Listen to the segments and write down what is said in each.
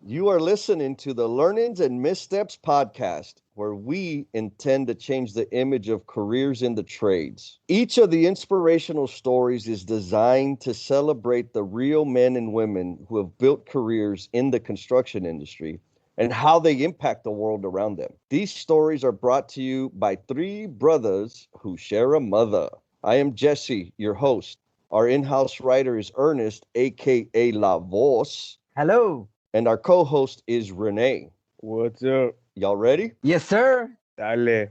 You are listening to the Learnings and Missteps podcast, where we intend to change the image of careers in the trades. Each of the inspirational stories is designed to celebrate the real men and women who have built careers in the construction industry and how they impact the world around them. These stories are brought to you by three brothers who share a mother. I am Jesse, your host. Our in-house writer is Ernest, aka La Voz. Hello. And our co-host is Rene. What's up? Y'all ready? Yes, sir. Dale.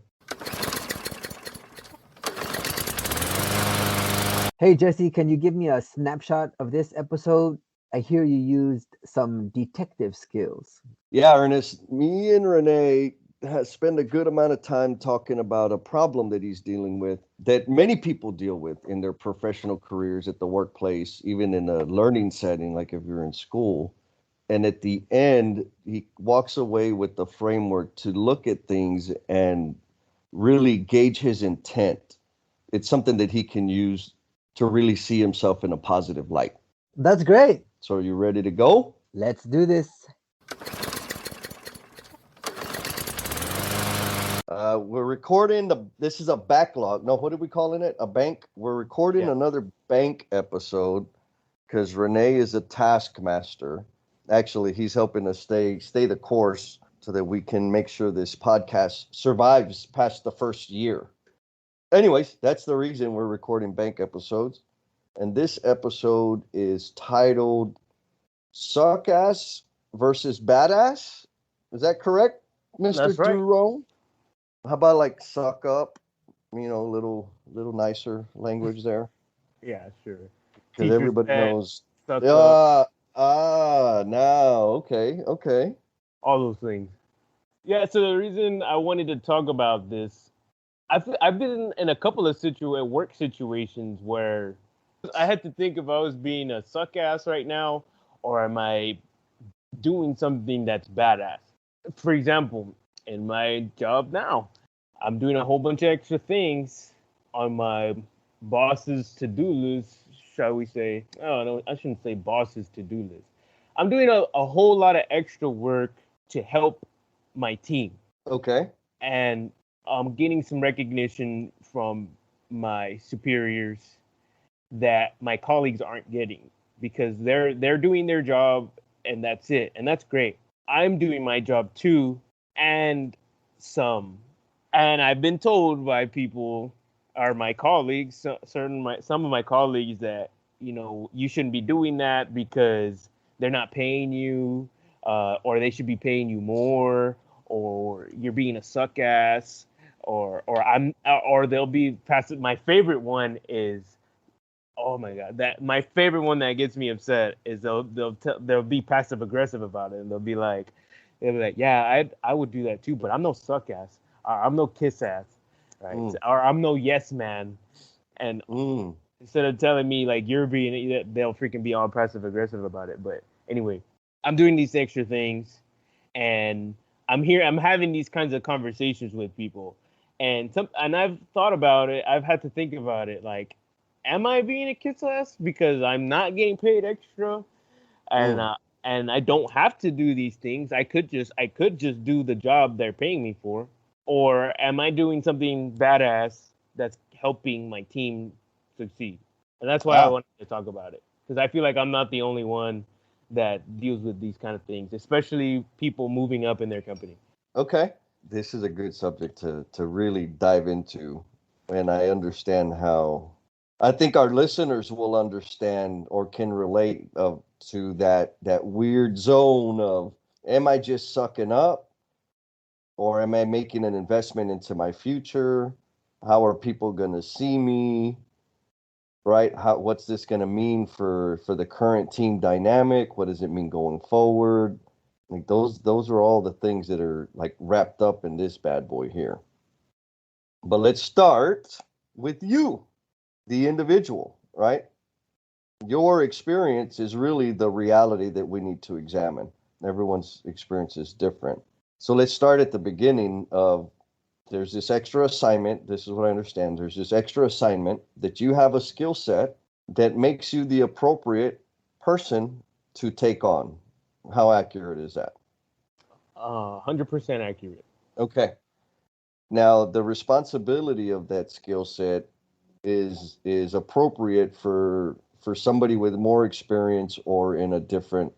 Hey, Jesse, can you give me a snapshot of this episode? I hear you used some detective skills. Yeah, Ernest, me and Rene spend a good amount of time talking about a problem that he's dealing with that many people deal with in their professional careers at the workplace, even in a learning setting, like if you're in school. And at the end, he walks away with the framework to look at things and really gauge his intent. It's something that he can use to really see himself in a positive light. That's great. So are you ready to go? Let's do this. We're recording this is a backlog. No, what are we calling it? A bank? We're recording another bank episode because Rene is a taskmaster. Actually, he's helping us stay the course so that we can make sure this podcast survives past the first year. Anyways, that's the reason we're recording bank episodes. And this episode is titled Suck Ass versus Badass. Is that correct, Mr. That's right. Duro? How about like suck up? You know, little nicer language there. Yeah, sure. Because everybody knows. Suck up, Now, okay. all those things. Yeah, so the reason I wanted to talk about this, I've been in a couple of work situations where I had to think if I was being a suck ass right now or am I doing something that's badass. For example, in my job now, I'm doing a whole bunch of extra things on my boss's to-do list, shall we say. Oh, no, I shouldn't say boss's to-do list. I'm doing a whole lot of extra work to help my team. Okay. And I'm getting some recognition from my superiors that my colleagues aren't getting because they're doing their job and that's it. And that's great. I'm doing my job too and some. And I've been told by people, or my colleagues, some of my colleagues that, you know, you shouldn't be doing that because they're not paying you, or they should be paying you more, or you're being a suck ass, or they'll be passive. My favorite one is, oh my god, my favorite one that gets me upset is they'll be passive aggressive about it, and they'll be like, yeah, I would do that too, but I'm no suck ass, or I'm no kiss ass, right? Or I'm no yes man, and instead of telling me like you're being, they'll freaking be all passive aggressive about it. But anyway, I'm doing these extra things, and I'm having these kinds of conversations with people, and I've thought about it. I've had to think about it, like, am I being a kiss ass because I'm not getting paid extra, and I don't have to do these things. I could just do the job they're paying me for, or am I doing something badass that's helping my team succeed? And that's why I wanted to talk about it, because I feel like I'm not the only one that deals with these kind of things, especially people moving up in their company. Okay. This is a good subject to really dive into, and I understand how. I think our listeners will understand or can relate to that weird zone of, am I just sucking up or am I making an investment into my future? How are people going to see me? Right? What's this going to mean for the current team dynamic? What does it mean going forward? Like those are all the things that are like wrapped up in this bad boy here. But let's start with you, the individual, right? Your experience is really the reality that we need to examine. Everyone's experience is different. So let's start at the beginning of, there's this extra assignment. This is what I understand. There's this extra assignment that you have a skill set that makes you the appropriate person to take on. How accurate is that? 100% accurate. Okay. Now, the responsibility of that skill set is appropriate for somebody with more experience or in a different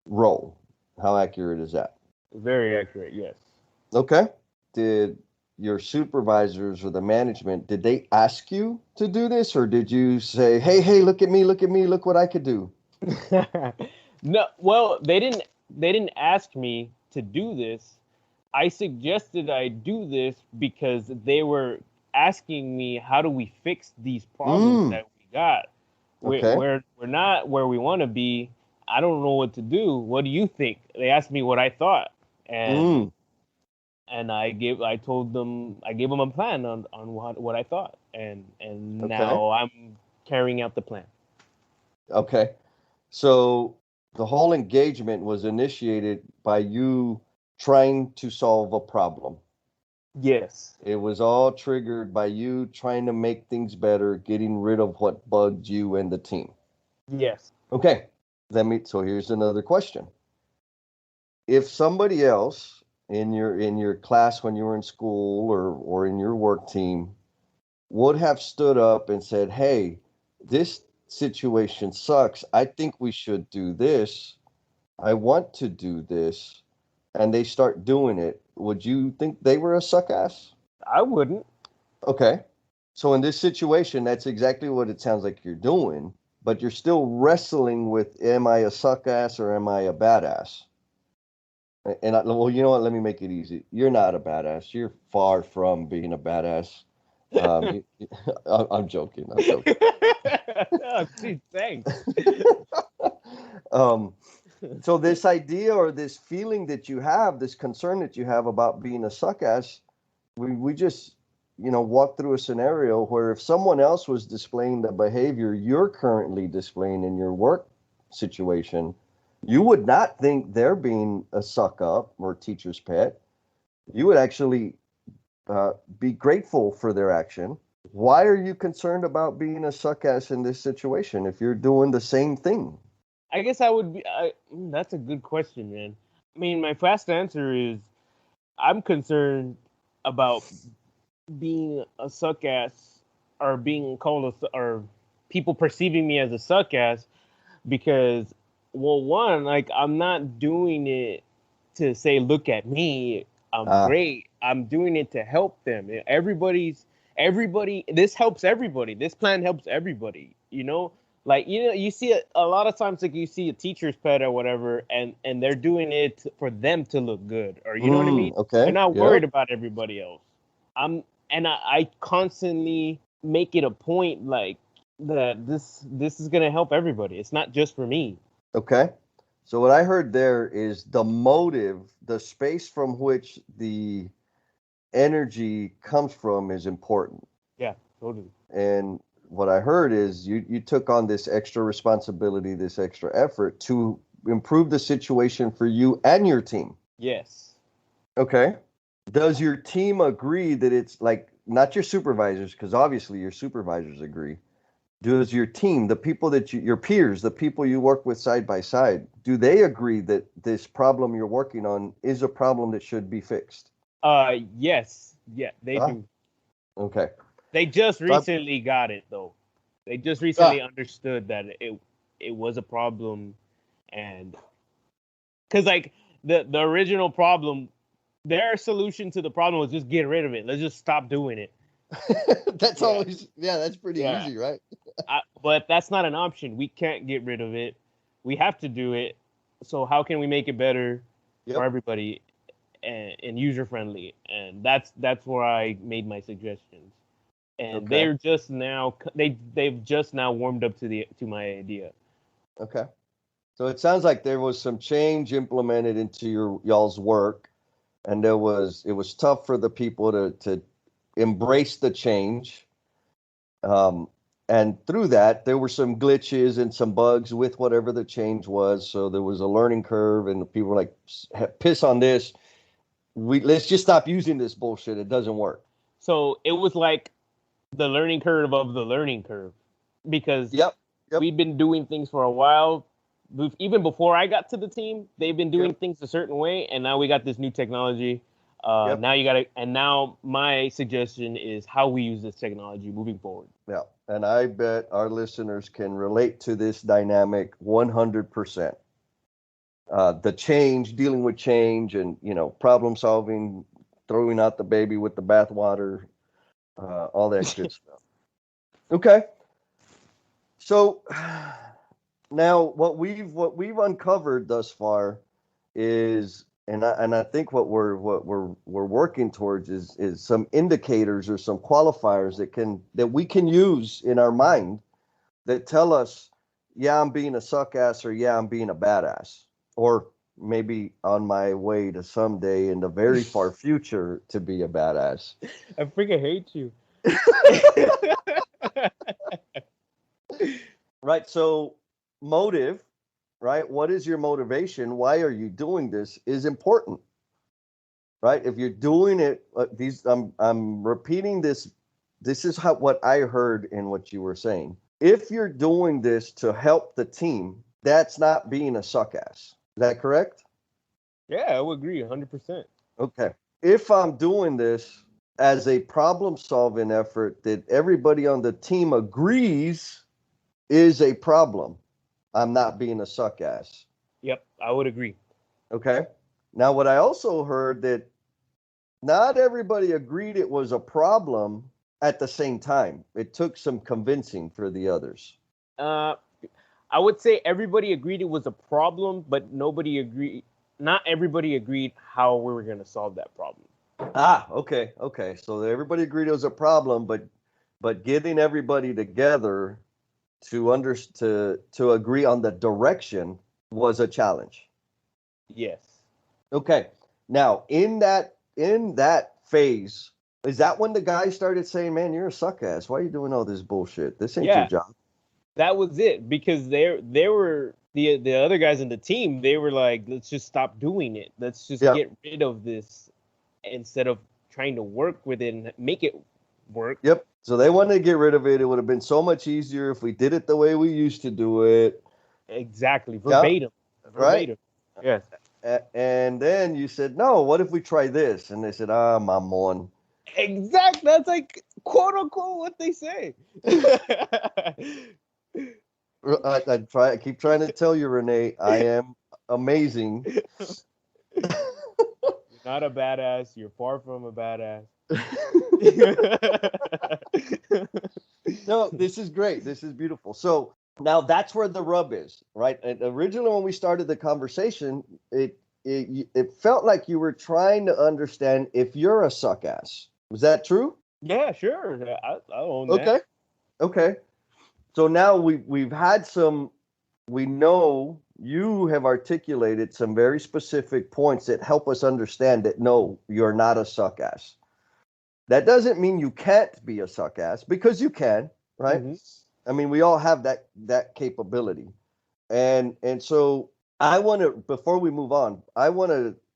role. How accurate is that? Very accurate, yes. Okay. Did your supervisors or the management, did they ask you to do this, or did you say, hey, look at me, look what I could do? No, well, they didn't ask me to do this. I suggested I do this because they were asking me how do we fix these problems that we got. Okay. We're not where we want to be. I don't know what to do. What do you think? They asked me what I thought, and I told them, I gave them a plan on what I thought, and Okay. now I'm carrying out the plan. Okay. So the whole engagement was initiated by you trying to solve a problem. Yes. It was all triggered by you trying to make things better, getting rid of what bugged you and the team. Yes. Okay. So here's another question. If somebody else in your class when you were in school or in your work team would have stood up and said, "Hey, this situation sucks. I think we should do this. I want to do this," and they start doing it, would you think they were a suck ass? I wouldn't. Okay. So in this situation, that's exactly what it sounds like you're doing, but you're still wrestling with, am I a suck ass or am I a badass? Well, you know what? Let me make it easy. You're not a badass. You're far from being a badass. I'm joking. I'm joking. Oh, geez, thanks. um, so this idea or this feeling that you have, this concern that you have about being a suck ass, we just walk through a scenario where if someone else was displaying the behavior you're currently displaying in your work situation, you would not think they're being a suck up or teacher's pet. You would actually be grateful for their action. Why are you concerned about being a suck ass in this situation if you're doing the same thing? I guess I would be. That's a good question, man. I mean, my fast answer is I'm concerned about being a suck ass or being called or people perceiving me as a suck ass because, well, one, like I'm not doing it to say, look at me, I'm great. I'm doing it to help them. Everybody. This helps everybody. This plan helps everybody. Like you see a lot of times, like you see a teacher's pet or whatever, and they're doing it for them to look good, or you know what I mean. Okay. They're not Yep. worried about everybody else. I constantly make it a point like that. This is gonna help everybody. It's not just for me. Okay. So what I heard there is the motive, the space from which the energy comes from is important. Yeah, totally. And what I heard is you took on this extra responsibility, this extra effort to improve the situation for you and your team. Yes. Okay. Does your team agree that it's like not your supervisors, because obviously your supervisors agree. Does your team, the people that your peers, the people you work with side by side, do they agree that this problem you're working on is a problem that should be fixed? Yes. Yeah, they do. Okay. They just recently got it though. They just recently understood that it was a problem, and because like the original problem, their solution to the problem was just get rid of it. Let's just stop doing it. That's always that's pretty easy, right? But that's not an option. We can't get rid of it. We have to do it. So how can we make it better for everybody and user friendly? And that's where I made my suggestions. And they're just now they've just now warmed up to my idea. Okay. So it sounds like there was some change implemented into y'all's work, and it was tough for the people to embrace the change. And through that, there were some glitches and some bugs with whatever the change was. So there was a learning curve, and people were like, "Piss on this. Let's just stop using this bullshit. It doesn't work." So it was like the learning curve of the learning curve, because we've been doing things for a while. even before I got to the team, they've been doing things a certain way, and now we got this new technology. Now my suggestion is how we use this technology moving forward. Yeah, and I bet our listeners can relate to this dynamic 100%. The change, dealing with change, and problem solving, throwing out the baby with the bathwater, all that good stuff. Okay, so now what we've uncovered thus far is, and I think what we're working towards is some indicators or some qualifiers that we can use in our mind that tell us, yeah, I'm being a suck ass, or yeah, I'm being a badass, or maybe on my way to someday in the very far future to be a badass. I freaking hate you. Right. So motive, right? What is your motivation? Why are you doing this is important, right? If you're doing it, I'm repeating this. This is what I heard in what you were saying. If you're doing this to help the team, that's not being a suck ass. Is that correct? Yeah, I would agree 100%. Okay. If I'm doing this as a problem solving effort that everybody on the team agrees is a problem, I'm not being a suck ass. Yep, I would agree. Okay. Now, what I also heard that not everybody agreed it was a problem at the same time. It took some convincing for the others. I would say everybody agreed it was a problem, but not everybody agreed how we were going to solve that problem. Okay. So everybody agreed it was a problem, but getting everybody together to agree on the direction was a challenge. Yes. Okay. Now, in that phase, is that when the guy started saying, "Man, you're a suck ass. Why are you doing all this bullshit? This ain't your job." That was it, because they were the other guys in the team. They were like, "Let's just stop doing it. Let's just get rid of this instead of trying to work with it and make it work." Yep. So they wanted to get rid of it. It would have been so much easier if we did it the way we used to do it. Exactly. Verbatim. Yep. Right. Yes. And then you said, "No, what if we try this?" And they said, "Mamon." Exactly. That's like quote unquote what they say. I keep trying to tell you, Rene, I am amazing. You're not a badass. You're far from a badass. No, this is great. This is beautiful. So now that's where the rub is, right? And originally, when we started the conversation, it felt like you were trying to understand if you're a suck ass. Was that true? Yeah, sure. I own that. Okay. So now we've had we know you have articulated some very specific points that help us understand that no, you're not a suck ass. That doesn't mean you can't be a suck ass, because you can, right? Mm-hmm. I mean, we all have that capability. And so I want to, before we move on, I want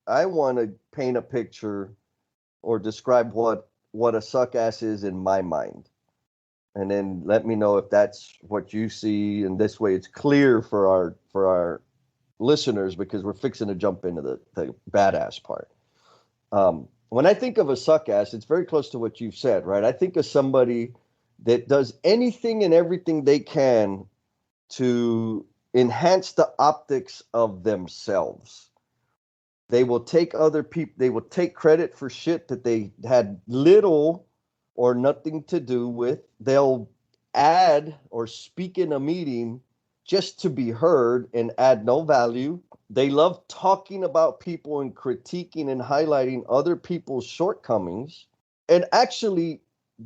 to paint a picture or describe what a suck ass is in my mind. And then let me know if that's what you see. And this way it's clear for our listeners, because we're fixing to jump into the badass part. When I think of a suck ass, it's very close to what you've said, right? I think of somebody that does anything and everything they can to enhance the optics of themselves. They will take they will take credit for shit that they had little or nothing to do with. They'll add or speak in a meeting just to be heard and add no value. They love talking about people and critiquing and highlighting other people's shortcomings, and actually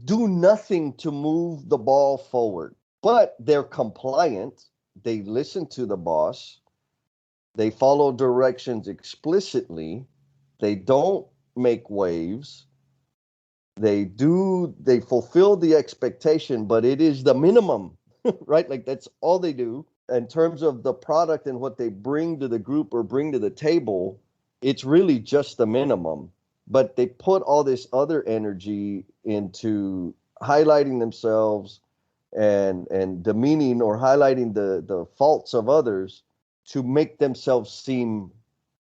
do nothing to move the ball forward. But they're compliant. They listen to the boss. They follow directions explicitly. They don't make waves. They fulfill the expectation, but it is the minimum, right? Like that's all they do. In terms of the product and what they bring to the group or bring to the table, it's really just the minimum. But they put all this other energy into highlighting themselves and demeaning or highlighting the faults of others to make themselves seem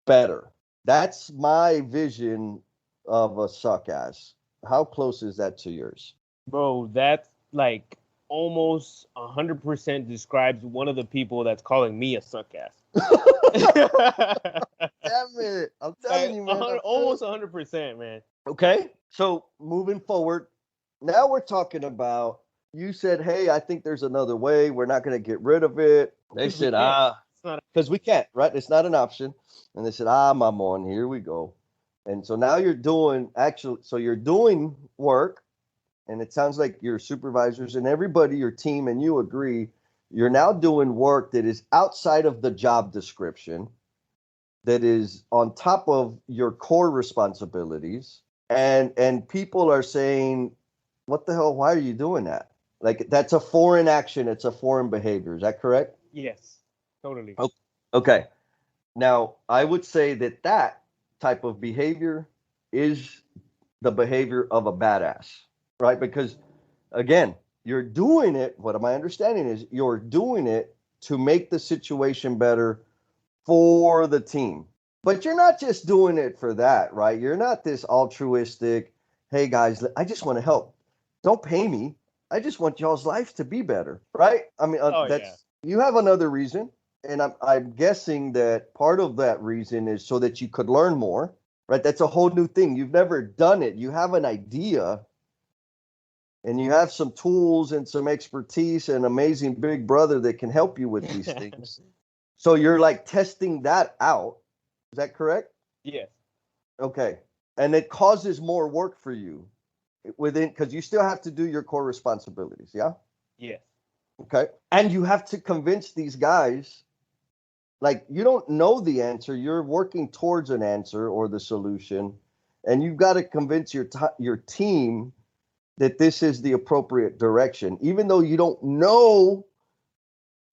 better. That's my vision of a suck ass. How close is that to yours? Bro, that's like almost 100% describes one of the people that's calling me a suck ass. Damn it. I'm telling Like, you, man. almost 100%, man. Okay. So moving forward, now we're talking about, you said, hey, I think there's another way. We're not going to get rid of it. They said, It's not because we can't, right? It's not an option. And they said, Mamon, here we go. And so now you're doing you're doing work, and it sounds like your supervisors and everybody, your team, and you agree, you're now doing work that is outside of the job description, that is on top of your core responsibilities. And people are saying, what the hell, why are you doing that? Like, that's a foreign action, it's a foreign behavior. Is that correct? Yes, totally. Okay. Now, I would say that type of behavior is the behavior of a badass, right? Because, again, you're doing it, what my understanding is, you're doing it to make the situation better for the team. But you're not just doing it for that, right? You're not this altruistic, hey guys, I just want to help. Don't pay me. I just want y'all's lives to be better, right? I mean, you have another reason. And I'm guessing that part of that reason is so that you could learn more, right? That's a whole new thing. You've never done it. You have an idea, and you have some tools and some expertise and amazing big brother that can help you with these things. So you're like testing that out. Is that correct? Yes. Okay. And it causes more work for you because you still have to do your core responsibilities. Yeah. Yes. Okay. And you have to convince these guys, like, you don't know the answer. You're working towards an answer or the solution. And you've got to convince your team that this is the appropriate direction, even though you don't know,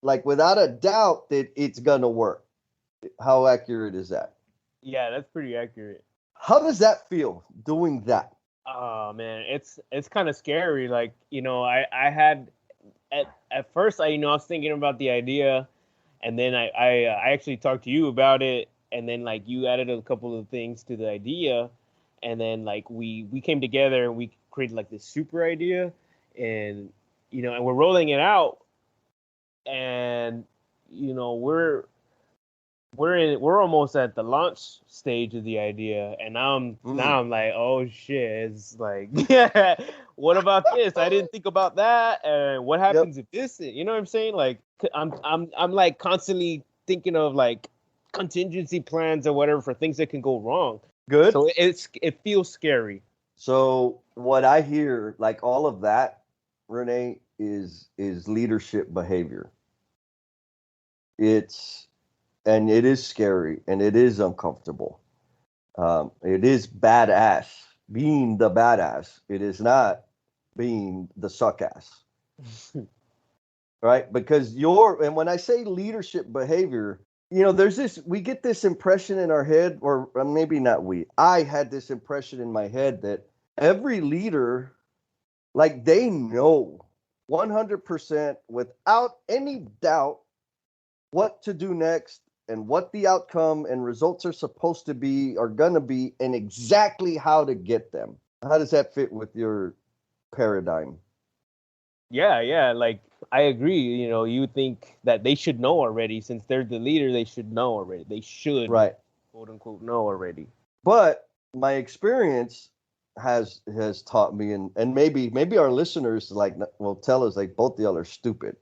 like, without a doubt that it's going to work. How accurate is that? Yeah, that's pretty accurate. How does that feel doing that? Oh man, it's kind of scary. Like, I had at first I was thinking about the idea, and then I actually talked to you about it, and then like you added a couple of things to the idea, and then like we came together and we created like this super idea, and and we're rolling it out, and we're almost at the launch stage of the idea, and now I'm like, oh shit, it's like, yeah, what about this? I didn't think about that. And what happens if this? You know what I'm saying? Like, I'm like constantly thinking of like contingency plans or whatever for things that can go wrong. Good. So it feels scary. So what I hear, like all of that, Rene, is leadership behavior. And it is scary, and it is uncomfortable. It is badass, being the badass. It is not being the suck ass. Right? Because and when I say leadership behavior, we get this impression in our head, or maybe not I had this impression in my head that every leader, like, they know 100% without any doubt what to do next, and what the outcome and results are going to be, and exactly how to get them. How does that fit with your paradigm? Yeah, like I agree. You think that they should know already, since they're the leader. They should know already. They should, right, quote unquote, know already. But my experience has taught me, and maybe our listeners will tell us, like, both of y'all are stupid.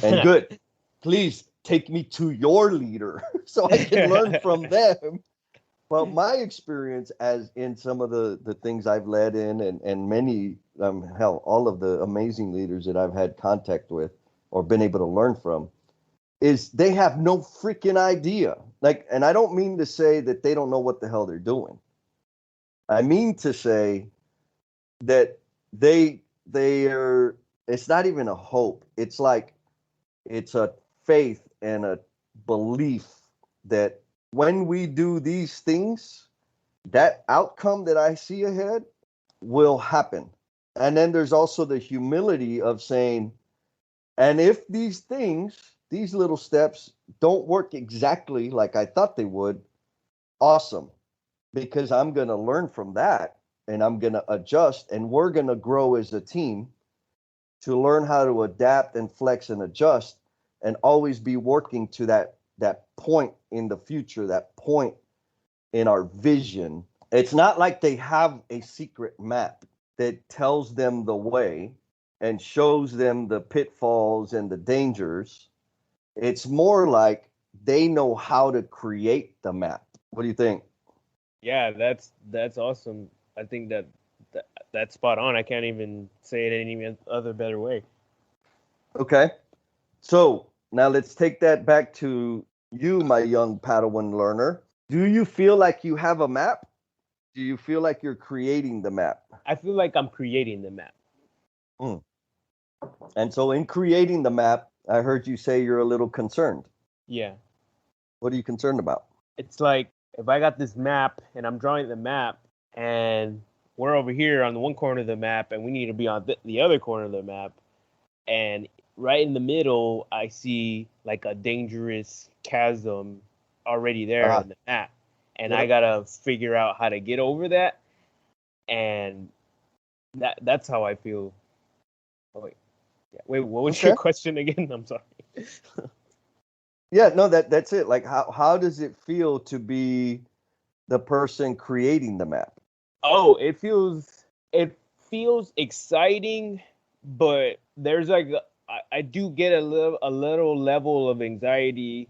And good. Please take me to your leader so I can learn from them. Well, my experience, as in some of the things I've led in, and many, all of the amazing leaders that I've had contact with or been able to learn from, is they have no freaking idea. Like, and I don't mean to say that they don't know what the hell they're doing. I mean to say that it's not even a hope. It's like, it's a faith and a belief that when we do these things, that outcome that I see ahead will happen. And then there's also the humility of saying, and if these these little steps don't work exactly like I thought they would, awesome, because I'm going to learn from that and I'm going to adjust and we're going to grow as a team to learn how to adapt and flex and adjust and always be working to that point in the future, that point in our vision. It's not like they have a secret map that tells them the way and shows them the pitfalls and the dangers. It's more like they know how to create the map. What do you think? Yeah, that's awesome. I think that's spot on. I can't even say it any other better way. Okay. So now let's take that back to you, my young Padawan learner. Do you feel like you have a map? Do you feel like you're creating the map? I feel like I'm creating the map. And so in creating the map, I heard you say you're a little concerned. Yeah. What are you concerned about? It's like if I got this map and I'm drawing the map and we're over here on the one corner of the map and we need to be on the other corner of the map, and right in the middle I see like a dangerous chasm already there on the map, and I gotta figure out how to get over that, and that's how I feel. Oh, wait, what was your question again? I'm sorry. Yeah, no, that's it. Like how does it feel to be the person creating the map? Oh, it feels exciting, but there's like I do get a little level of anxiety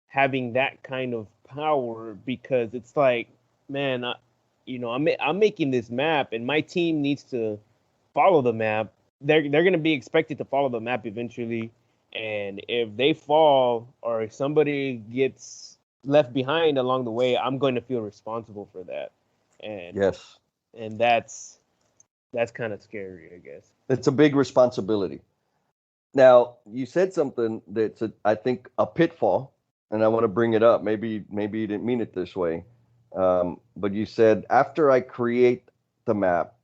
having that kind of power, because it's like, man, I'm making this map and my team needs to follow the map. They're going to be expected to follow the map eventually, and if they fall or if somebody gets left behind along the way, I'm going to feel responsible for that. And yes, and that's kind of scary, I guess. it's a big responsibility. Now, you said something that's I think a pitfall, and I want to bring it up. Maybe you didn't mean it this way, but you said after I create the map,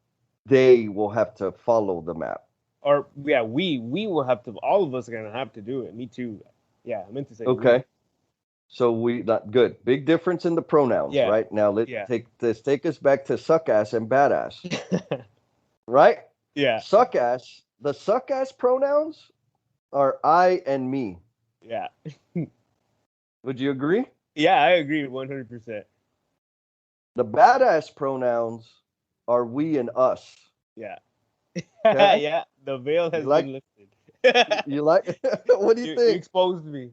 they will have to follow the map. Or yeah, we will have to. All of us are gonna have to do it. Me too. Yeah, I meant to say. Okay. So we not good. Big difference in the pronouns, right? Now let's take us back to suck ass and badass. Right? Yeah. Suck ass. The suck ass pronouns are I and me. Yeah. Would you agree? Yeah, I agree 100%. The badass pronouns are we and us. Yeah. Okay? Yeah, the veil has been lifted. You like? What do you think? You exposed me.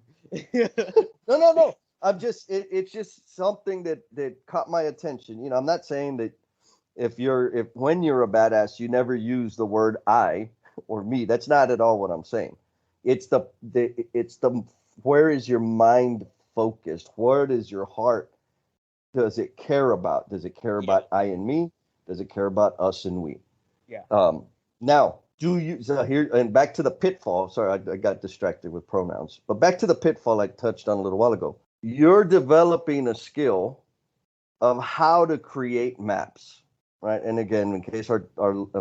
No. I'm just it's just something that caught my attention. You know, I'm not saying that if when you're a badass, you never use the word I or me. That's not at all what I'm saying. It's the where is your mind focused? What is your heart? Does it care about? Does it care about I and me? Does it care about us and we? Yeah. Now, here and back to the pitfall. Sorry, I got distracted with pronouns. But back to the pitfall I touched on a little while ago. You're developing a skill of how to create maps, right? And again, in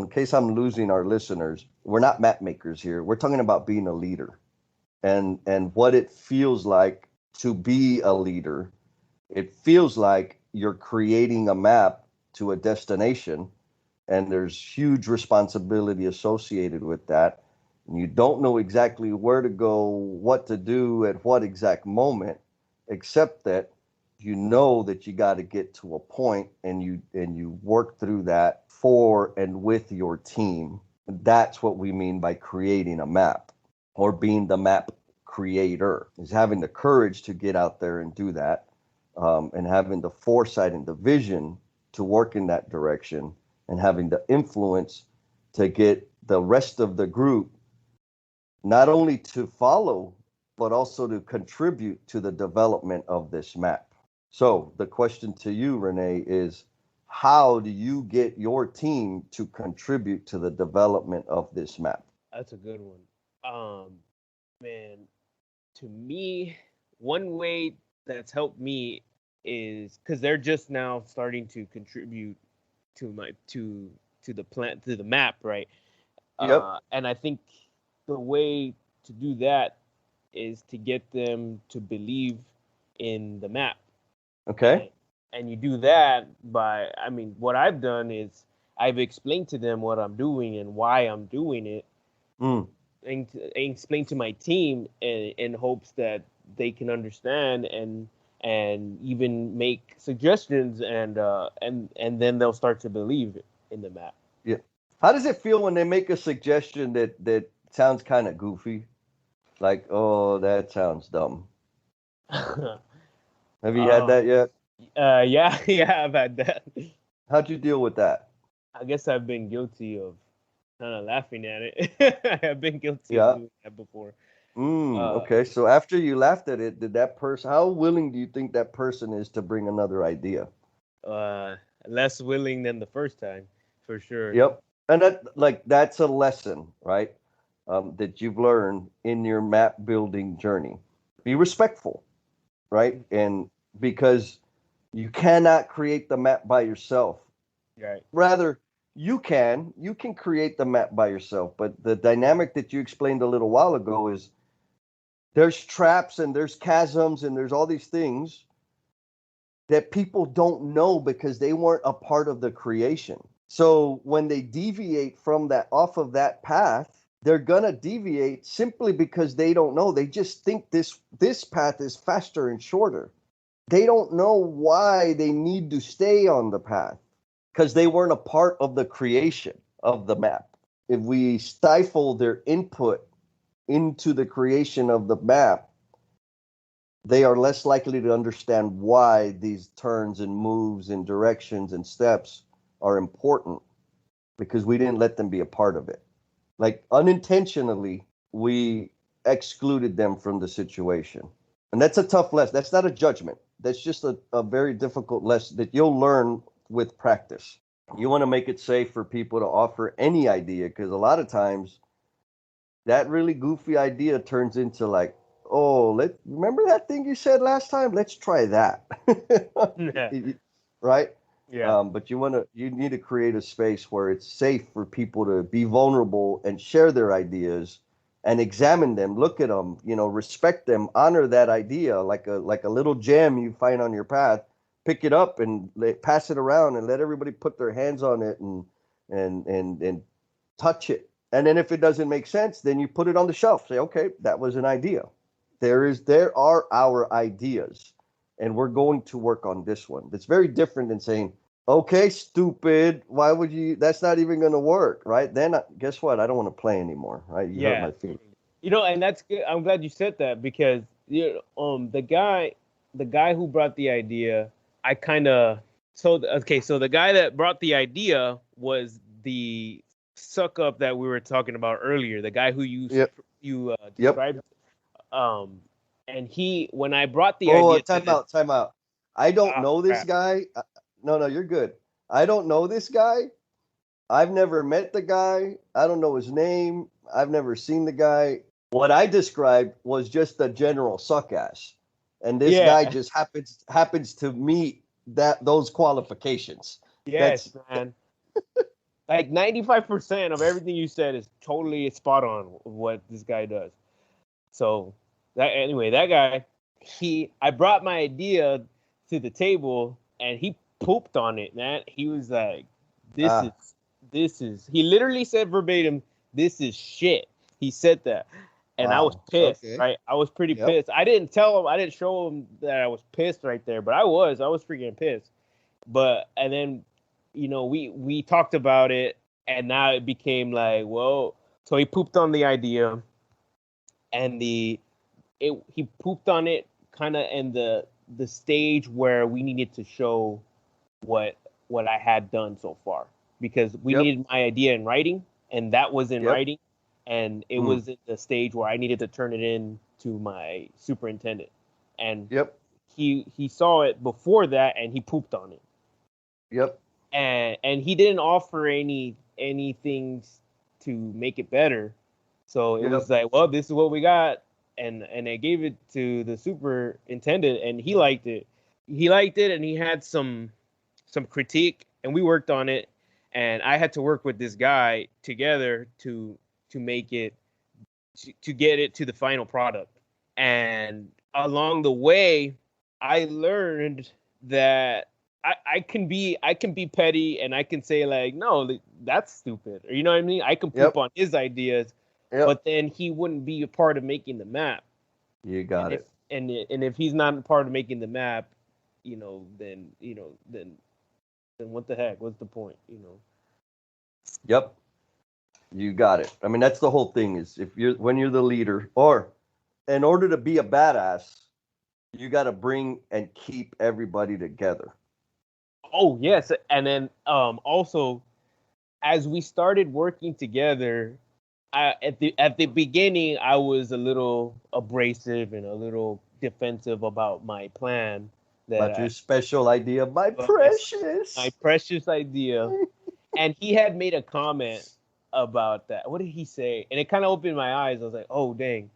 case I'm losing our listeners, we're not map makers here. We're talking about being a leader, and what it feels like to be a leader. It feels like you're creating a map to a destination, and there's huge responsibility associated with that. And you don't know exactly where to go, what to do at what exact moment, except that you know that you got to get to a point, and you work through that for and with your team. That's what we mean by creating a map, or being the map creator, is having the courage to get out there and do that, and having the foresight and the vision to work in that direction, and having the influence to get the rest of the group not only to follow, but also to contribute to the development of this map. So the question to you, Rene, is how do you get your team to contribute to the development of this map? That's a good one. Man, to me, one way that's helped me is because they're just now starting to contribute to the map, right? Yep. And I think the way to do that is to get them to believe in the map. Okay. And you do that by, I mean, what I've done is I've explained to them what I'm doing and why I'm doing it, and explain to my team in hopes that they can understand and even make suggestions, and then they'll start to believe in the map. Yeah. How does it feel when they make a suggestion that sounds kind of goofy? Like, oh, that sounds dumb. Have you had that yet? Yeah, I've had that. How'd you deal with that? I guess I've been guilty of kind of laughing at it. I've been guilty of doing that before. Okay. So after you laughed at it, did that person, how willing do you think that person is to bring another idea? Less willing than the first time, for sure. Yep. And that's a lesson, right? That you've learned in your map building journey. Be respectful, right? And because you cannot create the map by yourself. Right. Rather, you can create the map by yourself, but the dynamic that you explained a little while ago is there's traps and there's chasms and there's all these things that people don't know because they weren't a part of the creation. So when they deviate from that, off of that path, they're gonna deviate simply because they don't know. They just think this path is faster and shorter. They don't know why they need to stay on the path because they weren't a part of the creation of the map. If we stifle their input into the creation of the map, they are less likely to understand why these turns and moves and directions and steps are important, because we didn't let them be a part of it. Like unintentionally, we excluded them from the situation. And that's a tough lesson. That's not a judgment. That's just a very difficult lesson that you'll learn with practice. You want to make it safe for people to offer any idea, because a lot of times that really goofy idea turns into like, oh, remember that thing you said last time? Let's try that. Right? Yeah. But you need to create a space where it's safe for people to be vulnerable and share their ideas and examine them, look at them, respect them, honor that idea like a little gem you find on your path. Pick it up and pass it around and let everybody put their hands on it and touch it. And then if it doesn't make sense, then you put it on the shelf. Say, okay, that was an idea. There are our ideas, and we're going to work on this one. It's very different than saying, okay, stupid, why would you? That's not even going to work, right? Then guess what? I don't want to play anymore, right? You hurt my feelings. And that's good. I'm glad you said that, because the guy who brought the idea, so the guy that brought the idea was the suck up that we were talking about earlier, the guy who you described. And when I brought the idea, time out. I don't know this guy. No, you're good. I don't know this guy. I've never met the guy. I don't know his name. I've never seen the guy. What I described was just a general suck ass, and this guy just happens to meet those qualifications. Yes, man. Like 95% of everything you said is totally spot on what this guy does. So that guy, I brought my idea to the table and he pooped on it, man. He was like, this is, he literally said verbatim, "This is shit." He said that. And I was pissed, right? I was pretty pissed. I didn't show him that I was pissed right there, but I was freaking pissed. And then, we talked about it, and now it became like, whoa. So he pooped on the idea, and he pooped on it kind of in the stage where we needed to show what I had done so far, because we needed my idea in writing, and that was in writing, and it was at the stage where I needed to turn it in to my superintendent, and he saw it before that, and he pooped on it. Yep. And he didn't offer anything to make it better. So it was like, well, this is what we got. And I gave it to the superintendent, and he liked it. And he had some critique, and we worked on it. And I had to work with this guy together to make it, to get it to the final product. And along the way, I learned that I can be petty, and I can say like, no, that's stupid, or you know what I mean. I can poop Yep. on his ideas, Yep. but then he wouldn't be a part of making the map. You got it. And if he's not a part of making the map, then what the heck? What's the point? Yep. You got it. I mean, that's the whole thing is when you're the leader, or in order to be a badass, you got to bring and keep everybody together. Oh, yes. And then also, as we started working together, at the beginning, I was a little abrasive and a little defensive about my plan. About your special idea, my precious idea. And he had made a comment about that. What did he say? And it kind of opened my eyes. I was like, oh, dang.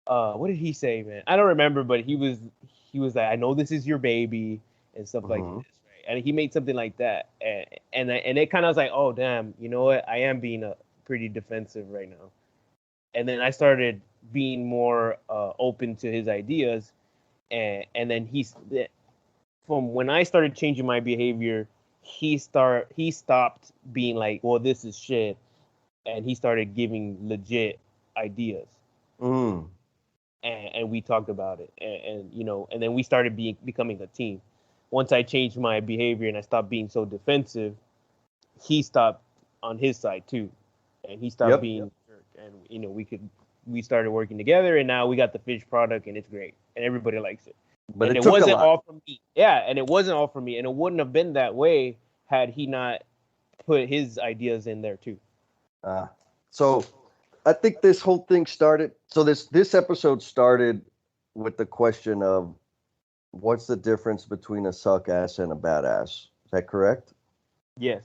What did he say, man? I don't remember, but he was like, I know this is your baby and stuff like this, right? And he made something like that, and it kind of was like, oh, damn, you know what? I am being pretty defensive right now. And then I started being more open to his ideas, and then from when I started changing my behavior, he stopped being like, well, this is shit, and he started giving legit ideas. And we talked about it, and then we started becoming a team. Once I changed my behavior and I stopped being so defensive, he stopped on his side too, and he stopped being a jerk. And we started working together, and now we got the fish product, and it's great, and everybody likes it. But it wasn't all from me. Yeah, and it wasn't all from me, and it wouldn't have been that way had he not put his ideas in there too. So I think this whole thing started. So this episode started with the question of what's the difference between a suck ass and a badass? Is that correct? Yes.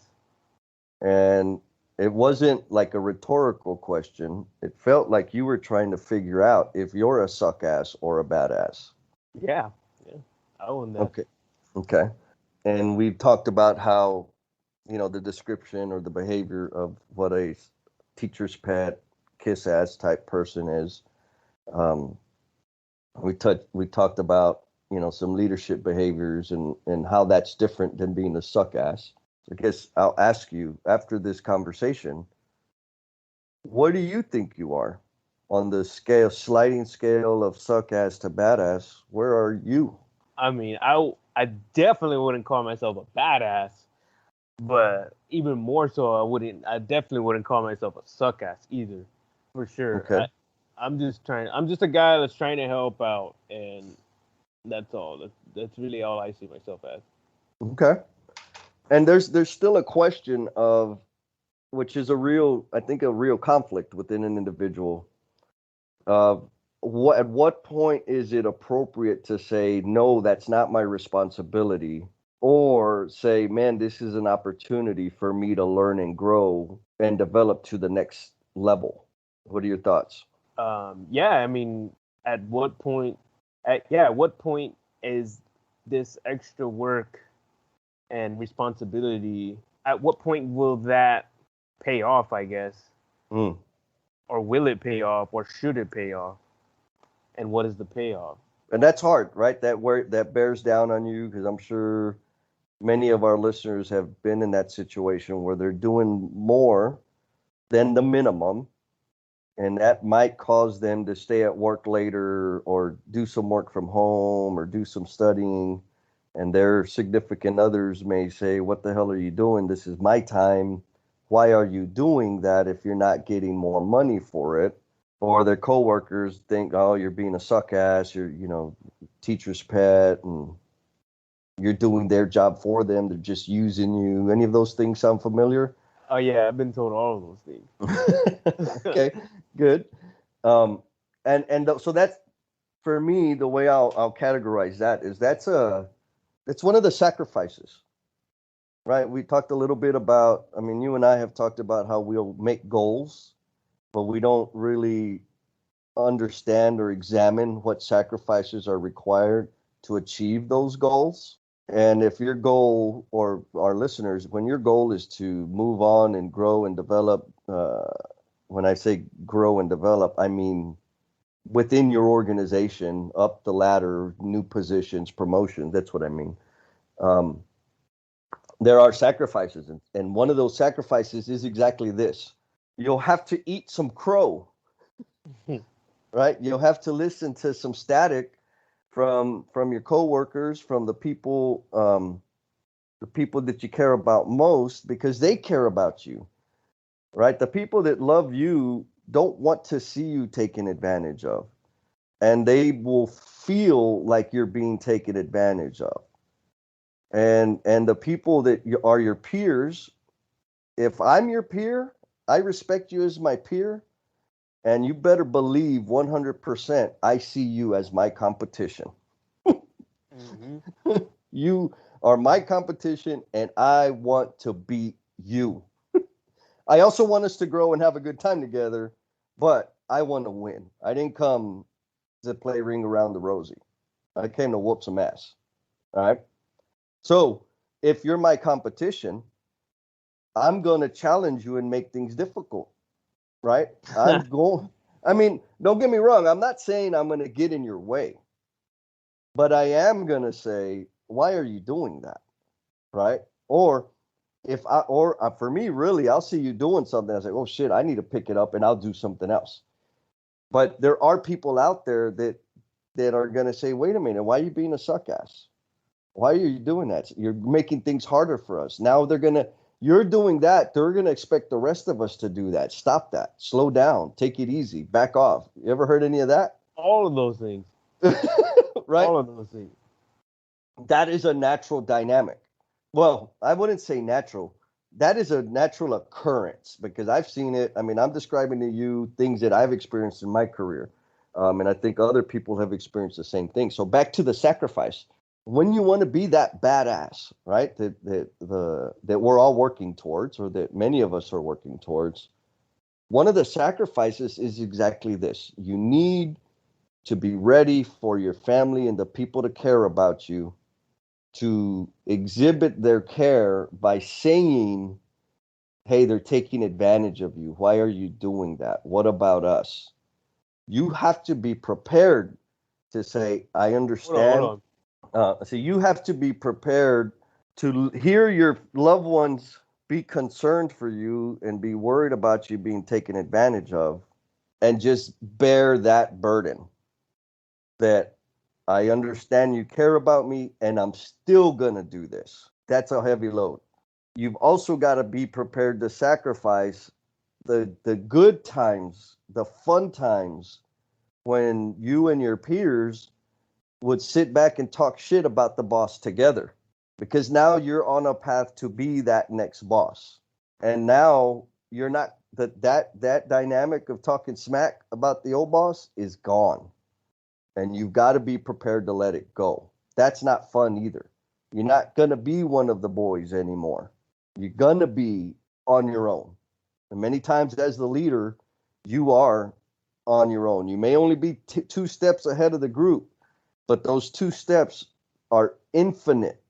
And it wasn't like a rhetorical question. It felt like you were trying to figure out if you're a suck ass or a badass. Yeah. I own that. Okay. And we've talked about how, the description or the behavior of what a teacher's pet, kiss ass type person is. We talked about, some leadership behaviors and how that's different than being a suck ass. I guess I'll ask you after this conversation, what do you think you are on the sliding scale of suck ass to badass? Where are you? I mean, I definitely wouldn't call myself a badass, but even more so, I definitely wouldn't call myself a suck ass either, for sure. Okay. I'm just a guy that's trying to help out, and that's all. That's really all I see myself as. Okay. And there's still a question of, which is a real conflict within an individual. At what point is it appropriate to say, no, that's not my responsibility? Or say, man, this is an opportunity for me to learn and grow and develop to the next level. What are your thoughts? Yeah, I mean, at what point is this extra work and responsibility, at what point will that pay off, I guess? Or will it pay off, or should it pay off? And what is the payoff? And that's hard, right? That bears down on you, because I'm sure many of our listeners have been in that situation where they're doing more than the minimum, and that might cause them to stay at work later or do some work from home or do some studying. And their significant others may say, what the hell are you doing? This is my time. Why are you doing that if you're not getting more money for it? Or their coworkers think, oh, you're being a suck ass, you're, teacher's pet, and you're doing their job for them. They're just using you. Any of those things sound familiar? Oh, yeah, I've been told all of those things. Okay, good. So that's, for me, the way I'll categorize that is it's one of the sacrifices, right? We talked a little bit about, you and I have talked about how we'll make goals, but we don't really understand or examine what sacrifices are required to achieve those goals. And if your goal, or our listeners, when your goal is to move on and grow and develop, when I say grow and develop, I mean within your organization, up the ladder, new positions, promotions. That's what I mean. There are sacrifices, and one of those sacrifices is exactly this. You'll have to eat some crow, right? You'll have to listen to some static from your coworkers, from the people that you care about most, because they care about you, right? The people that love you don't want to see you taken advantage of, and they will feel like you're being taken advantage of. And the people that are your peers, if I'm your peer, I respect you as my peer, and you better believe 100% I see you as my competition. Mm-hmm. You are my competition, and I want to beat you. I also want us to grow and have a good time together, but I want to win. I didn't come to play ring around the rosy. I came to whoop some ass. All right. So if you're my competition, I'm going to challenge you and make things difficult. Right. I mean, don't get me wrong. I'm not saying I'm going to get in your way, but I am going to say, why are you doing that? Right. For me, really, I'll see you doing something. I say, oh shit, I need to pick it up and I'll do something else. But there are people out there that are going to say, wait a minute, why are you being a suck ass? Why are you doing that? You're making things harder for us. Now you're doing that. They're going to expect the rest of us to do that. Stop that. Slow down. Take it easy. Back off. You ever heard any of that? All of those things. Right? All of those things. That is a natural dynamic. Well, I wouldn't say natural. That is a natural occurrence because I've seen it. I mean, I'm describing to you things that I've experienced in my career. And I think other people have experienced the same thing. So back to the sacrifice. When you want to be that badass, right? That we're all working towards, or that many of us are working towards, one of the sacrifices is exactly this. You need to be ready for your family and the people to care about you to exhibit their care by saying, hey, they're taking advantage of you. Why are you doing that? What about us? You have to be prepared to say, I understand. Hold on. So you have to be prepared to hear your loved ones be concerned for you and be worried about you being taken advantage of, and just bear that burden that I understand you care about me and I'm still going to do this. That's a heavy load. You've also got to be prepared to sacrifice the good times, the fun times when you and your peers would sit back and talk shit about the boss together, because now you're on a path to be that next boss. And now you're not that dynamic of talking smack about the old boss is gone. And you've got to be prepared to let it go. That's not fun either. You're not going to be one of the boys anymore. You're going to be on your own. And many times as the leader, you are on your own. You may only be 2 steps ahead of the group, but those 2 steps are infinite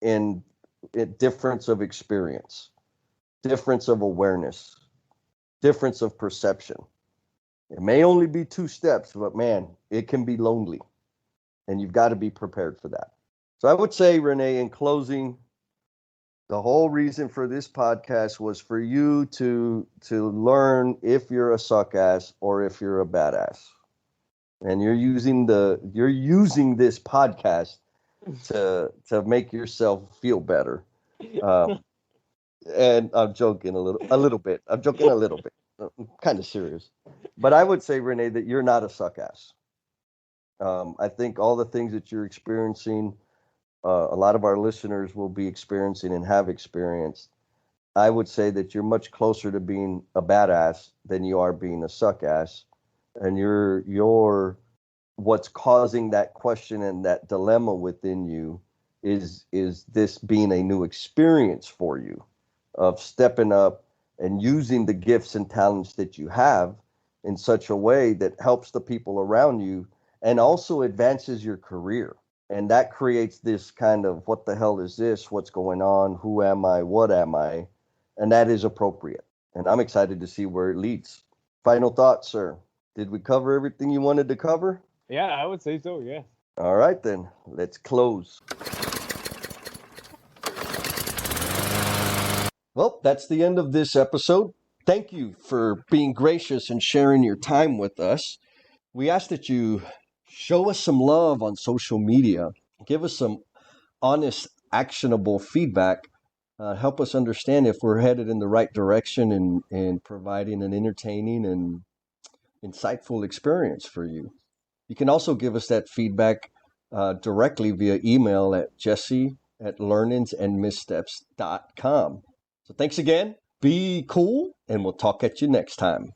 in difference of experience, difference of awareness, difference of perception. It may only be 2 steps, but man, it can be lonely. And you've got to be prepared for that. So I would say, Rene, in closing, the whole reason for this podcast was for you to learn if you're a suck ass or if you're a badass. And you're using this podcast to make yourself feel better. And I'm joking a little bit. I'm joking a little bit. I'm kind of serious. But I would say, Rene, that you're not a suck ass. I think all the things that you're experiencing, a lot of our listeners will be experiencing and have experienced. I would say that you're much closer to being a badass than you are being a suck ass. And you're what's causing that question and that dilemma within you is this being a new experience for you of stepping up and using the gifts and talents that you have in such a way that helps the people around you and also advances your career. And that creates this kind of, what the hell is this? What's going on? Who am I? What am I? And that is appropriate. And I'm excited to see where it leads. Final thoughts, sir. Did we cover everything you wanted to cover? Yeah, I would say so. Yeah. All right, then. Let's close. Well, that's the end of this episode. Thank you for being gracious and sharing your time with us. We ask that you show us some love on social media. Give us some honest, actionable feedback. Help us understand if we're headed in the right direction in providing an entertaining and insightful experience for you. You can also give us that feedback directly via email at jesse@learningsandmissteps.com. So thanks again. Be cool, and we'll talk at you next time.